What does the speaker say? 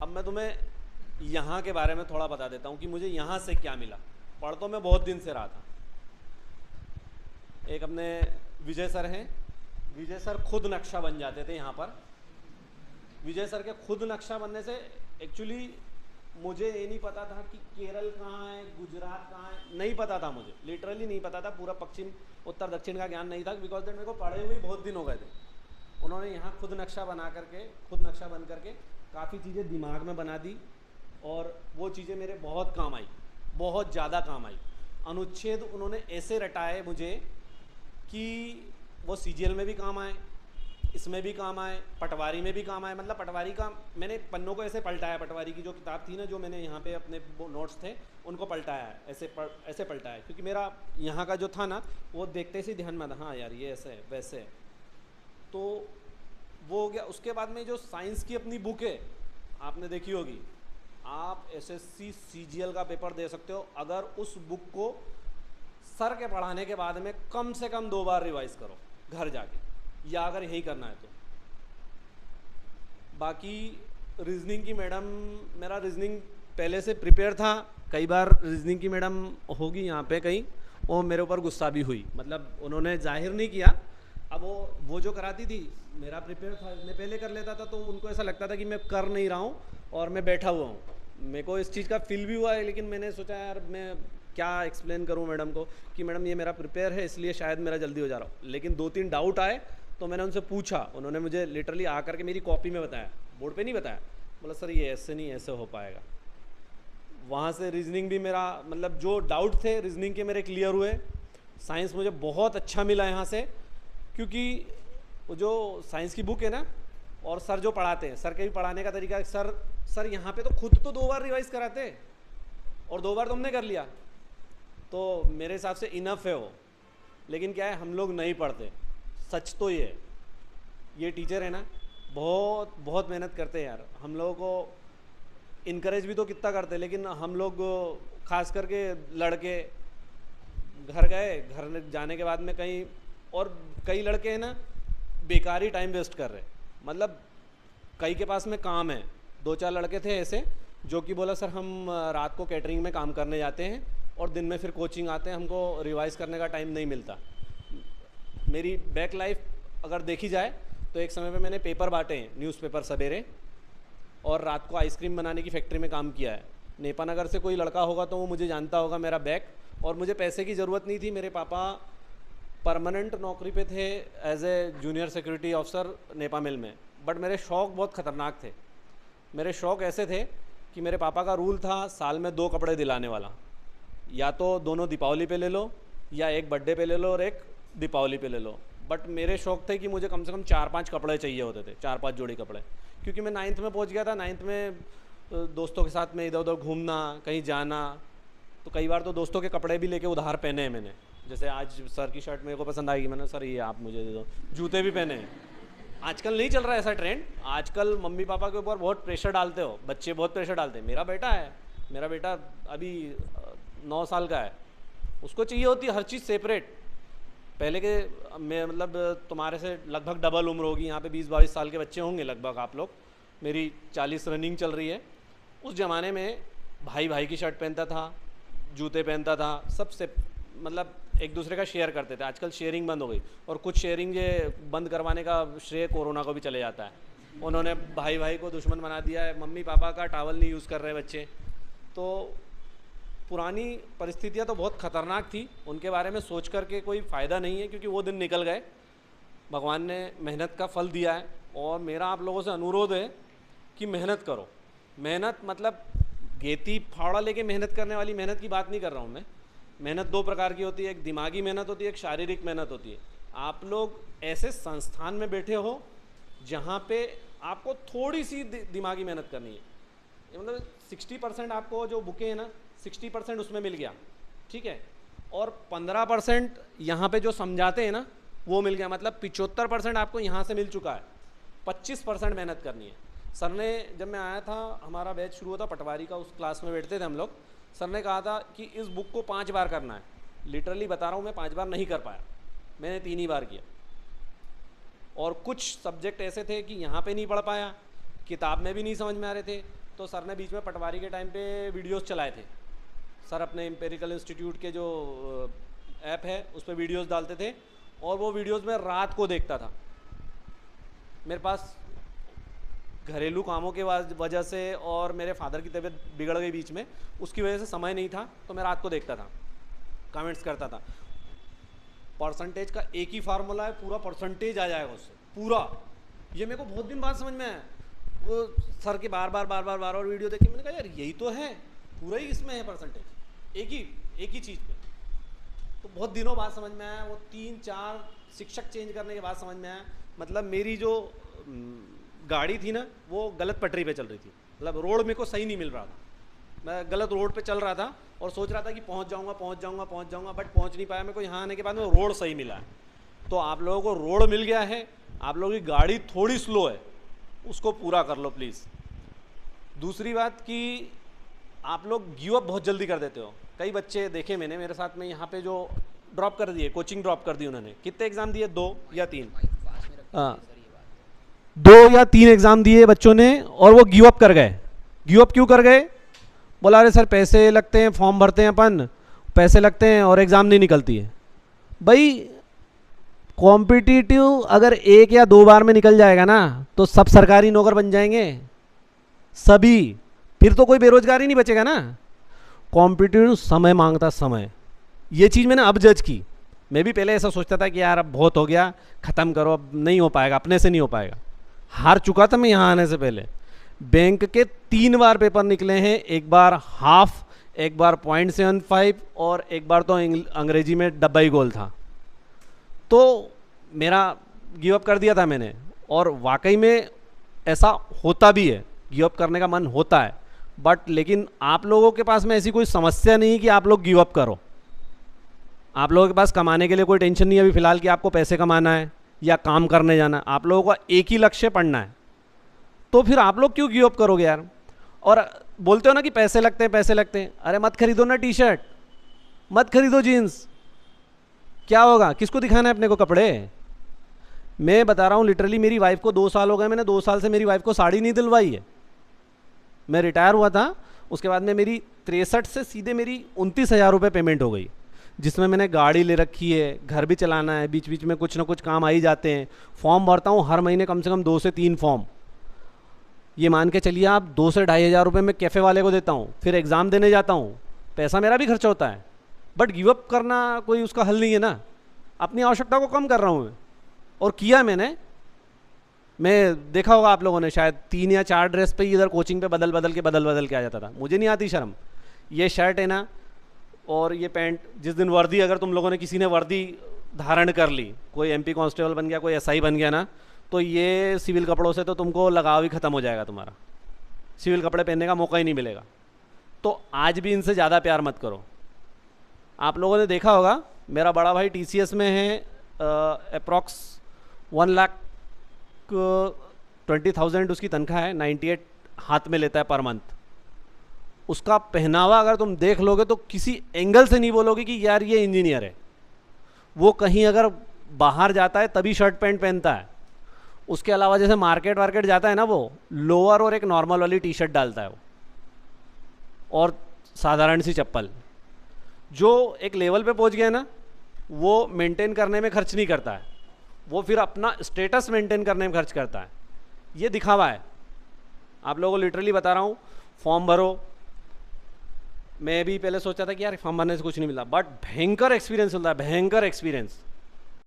अब मैं तुम्हें यहाँ के बारे में थोड़ा बता देता हूँ कि मुझे यहाँ से क्या मिला। पढ़ तो मैं बहुत दिन से रहा था। एक अपने विजय सर हैं, विजय सर खुद नक्शा बन जाते थे यहाँ पर। विजय सर के खुद नक्शा बनने से एक्चुअली मुझे ये नहीं पता था कि केरल कहाँ है, गुजरात कहाँ है, नहीं पता था मुझे, लिटरली नहीं पता था। पूरा पश्चिम उत्तर दक्षिण का ज्ञान नहीं था, बिकॉज दैट मेरे को पढ़े हुए बहुत दिन हो गए थे। उन्होंने यहाँ खुद नक्शा बना करके, खुद नक्शा बन करके काफ़ी चीज़ें दिमाग में बना दी, और वो चीज़ें मेरे बहुत काम आई, बहुत ज़्यादा काम आई। अनुच्छेद उन्होंने ऐसे रटाए मुझे कि वो सीजीएल में भी काम आए, इसमें भी काम आए, पटवारी में भी काम आए। मतलब पटवारी का मैंने पन्नों को ऐसे पलटाया, पटवारी की जो किताब थी ना, जो मैंने यहाँ पे अपने वो नोट्स थे उनको पलटाया है, ऐसे पलटाया, क्योंकि मेरा यहाँ का जो था ना वो देखते से ध्यान में था, हाँ यार ये ऐसे है वैसे है। तो वो हो गया। उसके बाद में जो साइंस की अपनी बुक है आपने देखी होगी, आप एसएससी सीजीएल का पेपर दे सकते हो अगर उस बुक को सर के पढ़ाने के बाद में कम से कम 2 बार रिवाइज करो घर जाके, या अगर यही करना है तो। बाकी रीजनिंग की मैडम, मेरा रीजनिंग पहले से प्रिपेयर था। कई बार रीजनिंग की मैडम होगी यहाँ पे कहीं, वो मेरे ऊपर गुस्सा भी हुई, मतलब उन्होंने जाहिर नहीं किया। अब वो जो कराती थी, मेरा प्रिपेयर था, मैं पहले कर लेता था, तो उनको ऐसा लगता था कि मैं कर नहीं रहा हूँ और मैं बैठा हुआ हूँ। मेरे को इस चीज़ का फील भी हुआ है, लेकिन मैंने सोचा यार मैं क्या एक्सप्लेन करूँ मैडम को कि मैडम ये मेरा प्रिपेयर है, इसलिए शायद मेरा जल्दी हो जा रहा हो। लेकिन 2-3 डाउट आए तो मैंने उनसे पूछा, उन्होंने मुझे लिटरली आकर के मेरी कॉपी में बताया, बोर्ड पे नहीं बताया। बोला सर ये ऐसे नहीं, ऐसे हो पाएगा। वहाँ से रीजनिंग भी मेरा, मतलब जो डाउट थे रीजनिंग के मेरे क्लियर हुए। साइंस मुझे बहुत अच्छा मिला यहाँ से, क्योंकि वो जो साइंस की बुक है ना, और सर जो पढ़ाते हैं, सर के भी पढ़ाने का तरीका, सर यहाँ पे तो खुद तो 2 बार रिवाइज कराते हैं और 2 बार तुमने कर लिया, तो मेरे हिसाब से इनफ है वो। लेकिन क्या है, हम लोग नहीं पढ़ते, सच तो ये टीचर है ना बहुत बहुत मेहनत करते हैं यार। हम लोगों को इनकरेज भी तो कितना करते हैं, लेकिन हम लोग खास करके लड़के घर गए, घर जाने के बाद में कहीं, और कई लड़के हैं ना बेकार ही टाइम वेस्ट कर रहे। मतलब कई के पास में काम है, 2-4 लड़के थे ऐसे जो कि बोला सर हम रात को कैटरिंग में काम करने जाते हैं और दिन में फिर कोचिंग आते हैं, हमको रिवाइज़ करने का टाइम नहीं मिलता। मेरी बैक लाइफ अगर देखी जाए तो एक समय पे मैंने पेपर बांटे हैं, न्यूज़पेपर सवेरे, और रात को आइसक्रीम बनाने की फैक्ट्री में काम किया है। नेपानगर से कोई लड़का होगा तो वो मुझे जानता होगा, मेरा बैक। और मुझे पैसे की ज़रूरत नहीं थी, मेरे पापा परमानेंट नौकरी पे थे as a junior security officer Nepa mill में। बट मेरे शौक़ बहुत ख़तरनाक थे। मेरे शौक़ ऐसे थे कि मेरे पापा का रूल था साल में 2 कपड़े दिलाने वाला, या तो दोनों दीपावली पे ले लो, या एक बर्थडे पे ले लो और एक दीपावली पे ले लो। बट मेरे शौक़ थे कि मुझे कम से कम 4-5 कपड़े चाहिए होते थे, 4-5 जोड़ी कपड़े, क्योंकि मैं 9th में पहुंच गया था। 9th में दोस्तों के साथ में इधर उधर घूमना, कहीं जाना, तो कई बार तो दोस्तों के कपड़े भी लेके उधार पहने हैं मैंने। जैसे आज सर की शर्ट मेरे को पसंद आएगी, मैंने सर ये आप मुझे दे दो। जूते भी पहने हैं। आजकल नहीं चल रहा है ऐसा ट्रेंड, आजकल मम्मी पापा के ऊपर बहुत प्रेशर डालते हो, बच्चे बहुत प्रेशर डालते हैं। मेरा बेटा अभी 9 साल का है, उसको चाहिए होती है हर चीज़ सेपरेट। पहले के मैं, मतलब तुम्हारे से लगभग डबल उम्र होगी, यहाँ पे 20-22 साल के बच्चे होंगे लगभग आप लोग, मेरी 40 रनिंग चल रही है। उस ज़माने में भाई की शर्ट पहनता था, जूते पहनता था, सबसे मतलब एक दूसरे का शेयर करते थे। आजकल शेयरिंग बंद हो गई, और कुछ शेयरिंग ये बंद करवाने का श्रेय कोरोना को भी चले जाता है। उन्होंने भाई को दुश्मन बना दिया है, मम्मी पापा का टॉवल नहीं यूज़ कर रहे बच्चे। तो पुरानी परिस्थितियाँ तो बहुत ख़तरनाक थी, उनके बारे में सोच करके कोई फ़ायदा नहीं है, क्योंकि वो दिन निकल गए। भगवान ने मेहनत का फल दिया है, और मेरा आप लोगों से अनुरोध है कि मेहनत करो। मेहनत मतलब गेती फावड़ा लेके मेहनत करने वाली मेहनत की बात नहीं कर रहा हूँ मैं। मेहनत 2 प्रकार की होती है, एक दिमागी मेहनत होती है, एक शारीरिक मेहनत होती है। आप लोग ऐसे संस्थान में बैठे हो जहाँ पे आपको थोड़ी सी दिमागी मेहनत करनी है। मतलब 60% आपको जो बुकें हैं ना, 60% उसमें मिल गया, ठीक है, और 15% यहाँ पे जो समझाते हैं ना वो मिल गया। मतलब 75% आपको यहाँ से मिल चुका है, 25% मेहनत करनी है। सर ने, जब मैं आया था, हमारा बैच शुरू हुआ था पटवारी का, उस क्लास में बैठते थे हम लोग। सर ने कहा था कि इस बुक को 5 बार करना है। लिटरली बता रहा हूँ, मैं 5 बार नहीं कर पाया, मैंने 3 ही बार किया। और कुछ सब्जेक्ट ऐसे थे कि यहाँ पे नहीं पढ़ पाया, किताब में भी नहीं समझ में आ रहे थे, तो सर ने बीच में पटवारी के टाइम पे वीडियोस चलाए थे। सर अपने एम्पेरिकल इंस्टीट्यूट के जो ऐप है उस पर वीडियोस डालते थे और वो वीडियोस में रात को देखता था। मेरे पास घरेलू कामों के वजह से और मेरे फादर की तबीयत बिगड़ गई बीच में, उसकी वजह से समय नहीं था, तो मैं रात को देखता था, कमेंट्स करता था। परसेंटेज का एक ही फार्मूला है, पूरा परसेंटेज आ जाएगा उससे पूरा। ये मेरे को बहुत दिन बाद समझ में आया। वो सर के बार बार वीडियो देखी, मैंने कहा यार यही तो है, पूरा ही इसमें है परसेंटेज, एक ही चीज़ पे। तो बहुत दिनों बाद समझ में आया, वो 3-4 शिक्षक चेंज करने के बाद समझ में आया। मतलब मेरी जो गाड़ी थी ना वो गलत पटरी पे चल रही थी, मतलब रोड मेरे को सही नहीं मिल रहा था। मैं गलत रोड पे चल रहा था और सोच रहा था कि पहुंच जाऊंगा, बट पहुंच नहीं पाया। मेरे को यहाँ आने के बाद में रोड सही मिला है। तो आप लोगों को रोड मिल गया है, आप लोगों की गाड़ी थोड़ी स्लो है, उसको पूरा कर लो प्लीज़। दूसरी बात कि आप लोग गिव अप बहुत जल्दी कर देते हो। कई बच्चे देखे मैंने मेरे साथ में यहाँ पे जो ड्रॉप कर दिए, कोचिंग ड्रॉप कर दी उन्होंने। कितने एग्ज़ाम दिए? 2 या 3? हाँ, 2 या 3 एग्ज़ाम दिए बच्चों ने और वो गिव अप कर गए। गिव अप क्यों कर गए? बोला अरे सर पैसे लगते हैं, फॉर्म भरते हैं अपन, पैसे लगते हैं और एग्ज़ाम नहीं निकलती है। भाई कॉम्पिटिटिव अगर 1 या 2 बार में निकल जाएगा ना तो सब सरकारी नौकर बन जाएंगे सभी, फिर तो कोई बेरोजगार ही नहीं बचेगा ना। कॉम्पिटिटिव समय मांगता, समय। ये चीज़ मैंने अब जज की। मैं भी पहले ऐसा सोचता था कि यार अब बहुत हो गया, ख़त्म करो, अब नहीं हो पाएगा, अपने से नहीं हो पाएगा। हार चुका था मैं यहाँ आने से पहले। बैंक के 3 बार पेपर निकले हैं, एक बार हाफ, एक बार 0.75 और एक बार तो अंग्रेजी में डब्बा ही गोल था। तो मेरा गिव अप कर दिया था मैंने, और वाकई में ऐसा होता भी है, गिव अप करने का मन होता है। बट लेकिन आप लोगों के पास में ऐसी कोई समस्या नहीं कि आप लोग गिव अप करो। आप लोगों के पास कमाने के लिए कोई टेंशन नहीं है अभी फ़िलहाल कि आपको पैसे कमाना है या काम करने जाना है। आप लोगों का एक ही लक्ष्य, पढ़ना है। तो फिर आप लोग क्यों गिव अप करोगे यार? और बोलते हो ना कि पैसे लगते हैं, पैसे लगते हैं। अरे मत खरीदो ना टी शर्ट, मत खरीदो जीन्स, क्या होगा? किसको दिखाना है अपने को कपड़े? मैं बता रहा हूँ लिटरली, मेरी वाइफ को 2 साल हो गए, मैंने 2 साल से मेरी वाइफ को साड़ी नहीं दिलवाई है। मैं रिटायर हुआ था, उसके बाद में मेरी 63 से सीधे मेरी 29,000 रुपये पेमेंट हो गई, जिसमें मैंने गाड़ी ले रखी है, घर भी चलाना है, बीच बीच में कुछ ना कुछ काम आ ही जाते हैं। फॉर्म भरता हूँ हर महीने कम से कम 2 से 3 फॉर्म। ये मान के चलिए आप 2 से 2,500 रुपये मैं कैफ़े वाले को देता हूँ, फिर एग्ज़ाम देने जाता हूँ, पैसा मेरा भी खर्चा होता है। बट गिव अप करना कोई उसका हल नहीं है ना। अपनी आवश्यकता को कम कर रहा हूँ मैं, और किया मैंने। मैं देखा होगा आप लोगों ने, शायद 3 या 4 ड्रेस पे ही इधर कोचिंग पे बदल बदल के आ जाता था। मुझे नहीं आती शर्म। ये शर्ट है ना और ये पैंट, जिस दिन वर्दी, अगर तुम लोगों ने किसी ने वर्दी धारण कर ली, कोई MP कांस्टेबल बन गया, कोई SI बन गया ना, तो ये सिविल कपड़ों से तो तुमको लगाव ही ख़त्म हो जाएगा तुम्हारा। सिविल कपड़े पहनने का मौका ही नहीं मिलेगा। तो आज भी इनसे ज़्यादा प्यार मत करो। आप लोगों ने देखा होगा मेरा बड़ा भाई TCS में है, अप्रॉक्स 1,20,000 उसकी तनख्वाह है, 98 हाथ में लेता है पर मंथ। उसका पहनावा अगर तुम देख लोगे तो किसी एंगल से नहीं बोलोगे कि यार ये इंजीनियर है। वो कहीं अगर बाहर जाता है तभी शर्ट पैंट पहनता है। उसके अलावा जैसे मार्केट वार्केट जाता है ना, वो लोअर और एक नॉर्मल वाली टी-शर्ट डालता है वो, और साधारण सी चप्पल। जो एक लेवल पे पहुंच गया ना, वो मेंटेन करने में खर्च नहीं करता है, वो फिर अपना स्टेटस मेंटेन करने में खर्च करता है। ये दिखावा है। आप लोगों को लिटरली बता रहा हूँ, फॉर्म भरो। मैं भी पहले सोचता था कि यार फॉर्म भरने से कुछ नहीं मिला, बट भयंकर एक्सपीरियंस मिलता है, भयंकर एक्सपीरियंस।